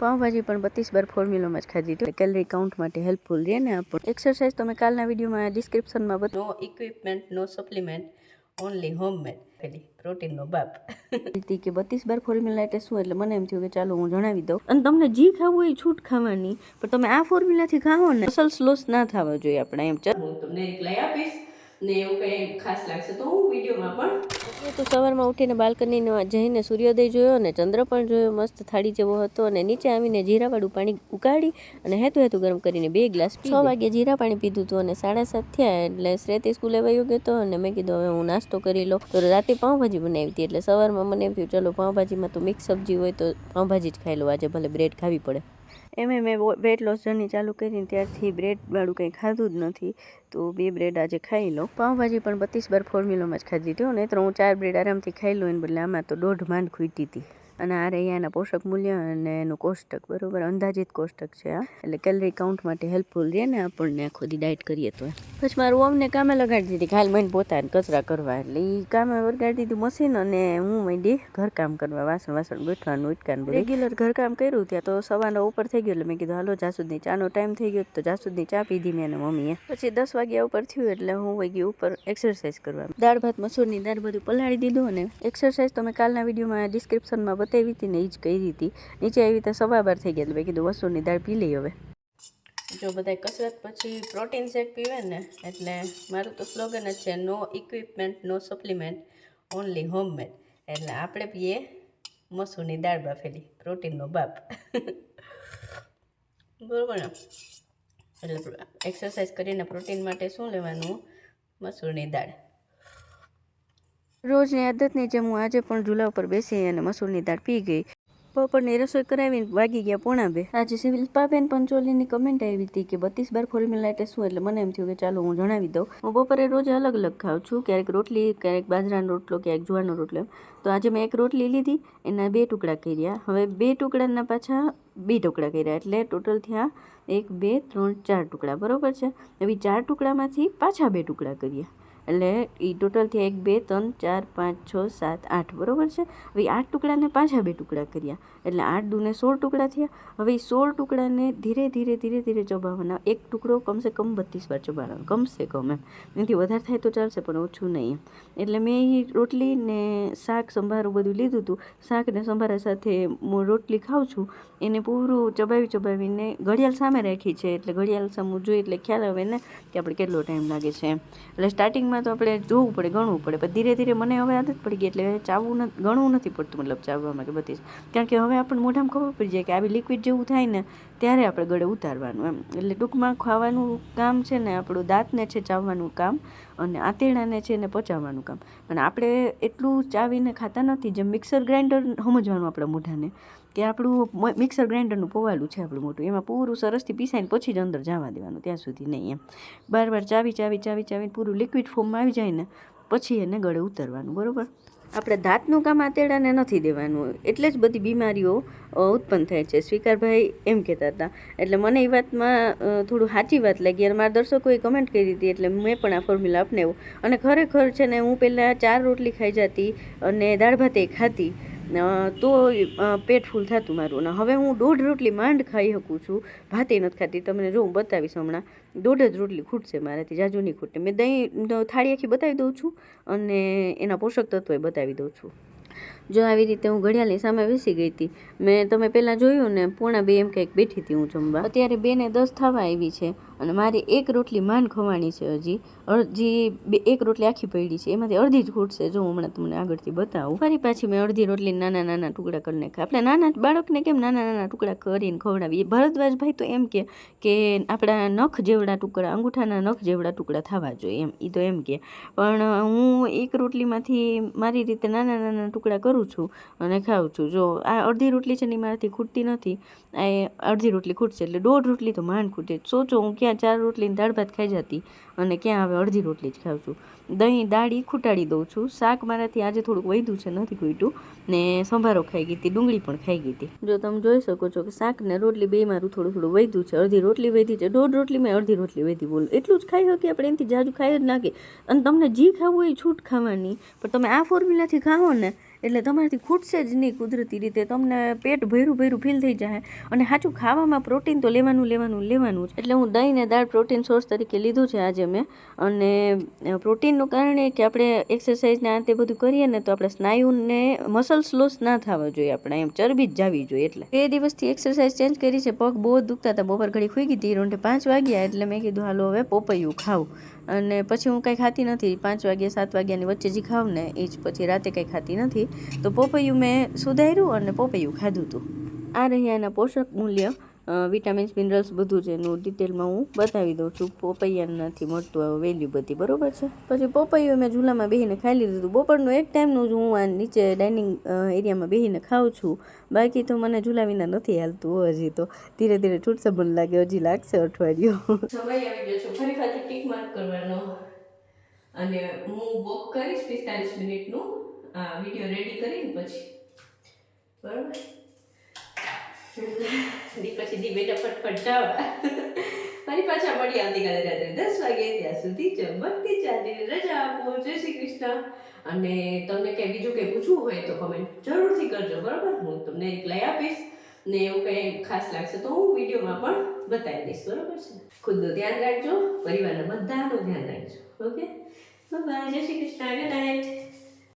પાવભાજી પણ 32 બાર ફોર્મ્યુલામાં જ ખાધી હતી. કેલરી કાઉન્ટ માટે હેલ્પફુલ રહે ને આપણું. એક્સરસાઇઝ તો મેં કાલના વિડીયોમાં ડિસ્ક્રિપ્શનમાં નો ઇક્વિપમેન્ટ નો સપ્લિમેન્ટ ઓનલી હોમમેડ પેલી પ્રોટીનનો બાપ કે 32 બાર ફોર્મ્યુલા એટલે શું, એટલે મને એમ થયું કે ચાલો હું જણાવી દઉં. અને તમને જી ખાવું એ છૂટ ખાવાની, પણ તમે આ ફોર્મ્યુલાથી ખાઓ ને મસલ્સ લોસ ના થવા જોઈએ આપણે. એમ ચાલ હું તમને એક લઈ આપીશ ને એવું કંઈ ખાસ લાગશે તો હું વિડીયોમાં પણ તો સવારમાં ઉઠીને બાલ્કનીમાં જઈને સૂર્યોદય જોયો અને ચંદ્ર પણ જોયો. મસ્ત થાળી જેવો હતો અને નીચે આવીને જીરાવાળું પાણી ઉકાળી અને હેતું ગરમ કરીને 2 ગ્લાસ 6 વાગે જીરા પાણી પીધું હતું અને 7:30 થયા એટલે શ્રેતી સ્કૂલે વયો ગયો હતો અને મેં કીધું હવે હું નાસ્તો કરી લઉં. તો રાતે પાઉંભાજી બનાવી હતી એટલે સવારમાં મને એમ થયું ચલો પાઉંભાજીમાં તો મિક્સ સબ્જી હોય તો પાઉંભાજી જ ખાઈ લો, આજે ભલે બ્રેડ ખાવી પડે. મેં વેટ લોસ જર્ની ચાલુ કરીને ત્યારથી બ્રેડવાળું કંઈ ખાધું જ નથી, તો 2 બ્રેડ આજે ખાઈ લો. પાઉંભાજી પણ 32 બાર ફોર્મ્યુલામાં જ ખાધી હતી, નહીં તો હું 4 બ્રેડ આરામથી ખાઈ લો. એને બદલે આમાં તો 1.5 માંડ ખૂટી હતી. અને આ અહીંયાના પોષક મૂલ્ય અને એનું કોષ્ટક બરોબર અંદાજિત કોષ્ટક છે આ, એટલે કેલરી કાઉન્ટ માટે હેલ્પફુલ રહે ને આપણને આખો દી ડાયટ કરીએ તો. પછી મારું અમને કામે લગાડી દીધી ખાલી મહિને પોતાને કચરા કરવા, એટલે એ કામે વળગાડી દીધું મશીન અને હું માંડી ઘરકામ કરવા, વાસણ ગોઠવાનું ઉટકાનું. રેગ્યુલર ઘરકામ કર્યું ત્યાં તો સવારનો ઉપર થઈ ગયો એટલે મેં કીધું હાલો જાસૂદની ચાનો ટાઈમ થઈ ગયો તો જાસૂદની ચા પીધી મેં અને મમ્મીએ. પછી 10 વાગ્યા ઉપર થયું એટલે હું વહી ગઈ ઉપર એક્સરસાઇઝ કરવા. દાળ ભાત મસૂરની દાળ બધું પલાળી દીધું અને એક્સરસાઇઝ તો મેં કાલના વિડીયોમાં ડિસ્ક્રિપ્શનમાં બતાવી હતી ને એ જ કરી હતી. નીચે આવી રીતે 12:15 થઈ ગયા એટલે મેં કીધું મસૂરની દાળ પી લઈ હવે. જો બધા કસરત પછી પ્રોટીન શેક પીવે ને એટલે મારું તો સ્લોગન જ છે નો ઇક્વિપમેન્ટ નો સપ્લિમેન્ટ ઓનલી હોમમેડ. એટલે આપણે પીએ મસૂરની દાળ બાફેલી પ્રોટીનનો બાપ બરાબર ને. એટલે એક્સરસાઇઝ કરીને પ્રોટીન માટે શું લેવાનું? મસૂરની દાળ. રોજની આદતની જેમ હું આજે પણ ચૂલા ઉપર બેસી અને મસૂરની દાળ પી ગઈ. બપોરની રસોઈ કરાવીને વાગી ગયા 1:30. આજે શિલ્પાબેન પંચોલીની કમેન્ટ આવી હતી કે 32 બાર ફોર્મ્યુલા એટલે શું, એટલે મને એમ થયું કે ચાલો હું જણાવી દઉં. હું બપોરે રોજ અલગ અલગ ખાઉં છું, ક્યારેક રોટલી, ક્યારેક બાજરાનો રોટલો, ક્યારેક જુવારનો રોટલો. તો આજે મેં 1 રોટલી લીધી, એના 2 ટુકડા કર્યા. હવે 2 ટુકડાના પાછા 2 ટુકડા કર્યા એટલે ટોટલ થયા 1 2 3 4 ટુકડા બરોબર છે. હવે 4 ટુકડામાંથી પાછા 2 ટુકડા કર્યા એટલે એ ટોટલ થયા 1 2 3 4 5 6 7 8 બરોબર છે. હવે 8 ટુકડાને પાછા 2 ટુકડા કર્યા એટલે 8 દૂને 16 ટુકડા થયા. હવે 16 ટુકડાને ધીરે ધીરે ચબાવવાના. એક ટુકડો કમસે કમ 32 વાર ચબાવવાનો, કમસે કમ. એનાથી વધારે થાય તો ચાલશે પણ ઓછું નહીં. એટલે મેં એ રોટલી ને શાક સંભારું બધું લીધું હતું. શાક ને સંભારા સાથે રોટલી ખાઉં છું. એને પૂરું ચબાવીને ઘડિયાળ સામે રાખી છે એટલે ઘડિયાળ સામે જોઈએ એટલે ખ્યાલ આવે ને કે આપણે કેટલો ટાઈમ લાગે છે. એટલે સ્ટાર્ટિંગમાં તો આપણે જોવું પડે, ગણવું પડે, પણ ધીરે ધીરે મને હવે આદત પડી ગઈ એટલે ગણવું નથી પડતું, મતલબ ચાવવામાં કે 32. કારણ કે હવે આપણને મોઢામાં ખબર પડી જાય કે આવી લિક્વિડ જેવું થાય ને ત્યારે આપણે ગળે ઉતારવાનું એમ. એટલે ટૂંકમાં ખાવાનું કામ છે ને આપણું દાંતને છે ચાવવાનું કામ અને આંતરડાને છે ને પચાવવાનું કામ. પણ આપણે એટલું ચાવીને ખાતા નથી. જેમ મિક્સર ગ્રાઇન્ડર સમજવાનું આપણા મોઢાને કે આપણું મિક્સર ગ્રાઇન્ડરનું પવાલું છે આપણું મોટું, એમાં પૂરું સરસથી પીસાઈને પછી જ અંદર જવા દેવાનું, ત્યાં સુધી નહીં એમ. બાર ચાવી પૂરું લિક્વિડ ફોર્મમાં આવી જાય ને પછી એને ગળે ઉતારવાનું બરાબર. આપણે દાંતનું કામ આંતરડાને નથી દેવાનું એટલે જ બધી બીમારીઓ ઉત્પન્ન થાય છે. સ્વીકારભાઈ એમ કહેતા હતા એટલે મને એ વાતમાં થોડું સાચી વાત લાગી અને મારા દર્શકોએ કમેન્ટ કરી હતી એટલે મેં પણ આ ફોર્મ્યુલા અપનાવ્યો. અને ખરેખર છે ને હું પહેલાં 4 રોટલી ખાઈ જતી અને દાળ ભાતે ખાતી તો પેટ ફૂલ થતું મારું. અને હવે હું 1.5 રોટલી માંડ ખાઈ શકું છું, ભાતે નથી ખાતી. તમને જો હું બતાવીશ હમણાં 1.5 જ રોટલી ખૂટશે મારાથી, જાજુ નહીં ખૂટે. મેં દહીં થાળી આખી બતાવી દઉં છું અને એના પોષક તત્વોય બતાવી દઉં છું. જો આવી રીતે હું ઘડિયાળની સામે બેસી ગઈ હતી. તમે પહેલાં જોયું ને 1:45 એમ કંઈક બેઠી હતી હું જમવા. અત્યારે 2:10 થવા આવી છે અને મારી 1 રોટલી માંડ ખવાણી છે. હજી 1 રોટલી આખી પડી છે, એમાંથી અડધી જ ખૂટશે. જો હમણાં તમને આગળથી બતાવું. ફરી પાછી મેં અડધી રોટલી નાના ટુકડા કરી નાખ્યા. આપણે નાના બાળકને કેમ નાના ટુકડા કરીને ખવડાવીએ, ભરતભાઈ તો એમ કે આપણા નખ જેવડા ટુકડા, અંગૂઠાના નખ જેવડા ટુકડા થવા જોઈએ એમ. એ તો એમ કે, પણ હું 1 રોટલીમાંથી મારી રીતે નાના ટુકડા કરું છું અને ખાઉં છું. જો આ અડધી રોટલી છે ને મારાથી ખૂટતી નથી, આ અડધી રોટલી ખૂટશે એટલે 1.5 રોટલી તો માંડ ખૂટે. સોચો હું ક્યાં 4 રોટલીની દાળ ભાત ખાઈ જતી અને ક્યાં હવે અડધી રોટલી જ ખાઉં છું. દહીં દાળી ખૂટાડી દઉં છું. શાક મારાથી આજે થોડુંક વધ્યું છે, નથી ખૂટ્યું. ને સંભારો ખાઈ ગઈ હતી, ડુંગળી પણ ખાઈ ગઈ હતી. જો તમે જોઈ શકો છો કે શાક ને રોટલી બે મારું થોડું વધ્યું છે. અડધી રોટલી વધી છે, 1.5 રોટલી મેં અડધી રોટલી વધી. બોલો એટલું જ ખાઈ શકીએ આપણે, એનાથી જાજુ ખાઈ જ નાખીએ. અને તમને જી ખાવું એ છૂટ ખાવાની, પણ તમે આ ફોર્મ્યુલાથી ખાઓ ને એટલે તમારાથી ખૂટશે જ નહીં કુદરતી રીતે, તમને પેટ ભર્યું ફીલ થઈ જાય. અને સાચું ખાવામાં પ્રોટીન તો લેવાનું જ. એટલે હું દહીં ને દાળ પ્રોટીન સોર્સ તરીકે લીધું છે આજે મેં. અને પ્રોટીનનું કારણ એ કે આપણે એક્સરસાઇઝને આ તે બધું કરીએ ને તો આપણે સ્નાયુને મસલ્સ લોસ ના થવા જોઈએ, આપણે એમ ચરબી જ જાવી જોઈએ. એટલે 2 દિવસથી એક્સરસાઇઝ ચેન્જ કરી છે. પગ બહુ જ દુખતા હતા, બપોર ઘડી ખુઈ ગઈ હતી, રોંઢે 5 વાગ્યા એટલે મેં કીધું હાલો હવે પોપૈયું ખાવું. અને પછી હું કંઈ ખાતી નથી, 5 વાગ્યા 7 વાગ્યાની વચ્ચે જે ખાવ ને એ જ, પછી રાતે કંઈ ખાતી નથી. તો પોપૈયું મેં સુધાર્યું અને પોપૈયું ખાધું હતું. આ રહ્યા એના પોષક મૂલ્ય, વિટામિન્સ મિનરલ્સ બધું જ એનું ડિટેલમાં હું બતાવી દઉં છું. પોપૈયાનાથી મળતું વેલ્યુ બધી બરોબર છે. પછી પોપૈયું મેં ઝૂલામાં બેસીને ખાઈ લીધું હતું. બપોરનું એક ટાઈમનું જ હું આ નીચે ડાઇનિંગ એરિયામાં બેસીને ખાઉં છું, બાકી તો મને ઝૂલા વિના નથી હાલતું. હજી તો ધીરે ધીરે છૂટ સંબંધ લાગે, હજી લાગશે અઠવાડિયું. સમય આવી ગયો છે ફરી પાછું ટીક માર્ક કરવાનો, અને હું વોક કરીશ 45 મિનિટનું વિડીયો રેડી કરીને પછી, બરાબર. પછી દી બેટા ફટફટ જાવ. ફરી પાછા મળી આવતીકાલે રાત્રે 10 વાગે. ત્યાં સુધી ચમકતી ચાંદીને રજા આપો. જય શ્રી કૃષ્ણ. અને તમને કંઈ બીજું કંઈ પૂછવું હોય તો કમેન્ટ જરૂરથી કરજો, બરાબર. હું તમને રિપ્લાય આપીશ, ને એવું કંઈ ખાસ લાગશે તો હું વિડીયોમાં પણ બતાવી દઈશ, બરાબર છે. ખુદનું ધ્યાન રાખજો, પરિવારના બધાનું ધ્યાન રાખજો. Okay, bye. જય શ્રી કૃષ્ણ. Good night.